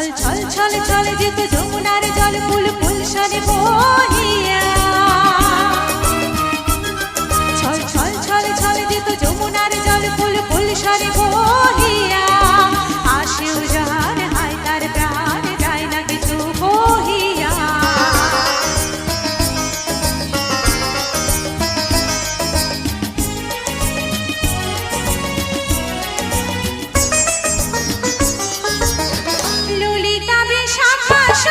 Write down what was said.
ছল ছল ছল ছল যেত যমুনার জল ফুল ফুল সরে বহিয়া ছল ছল ছল ছল যেত যমুনার জল ফুল ফুল সরে বহিয়া আসে উজান হায় তার প্রাণ যায় না কিছু বহিয়া ললিতা বেশ আকাশ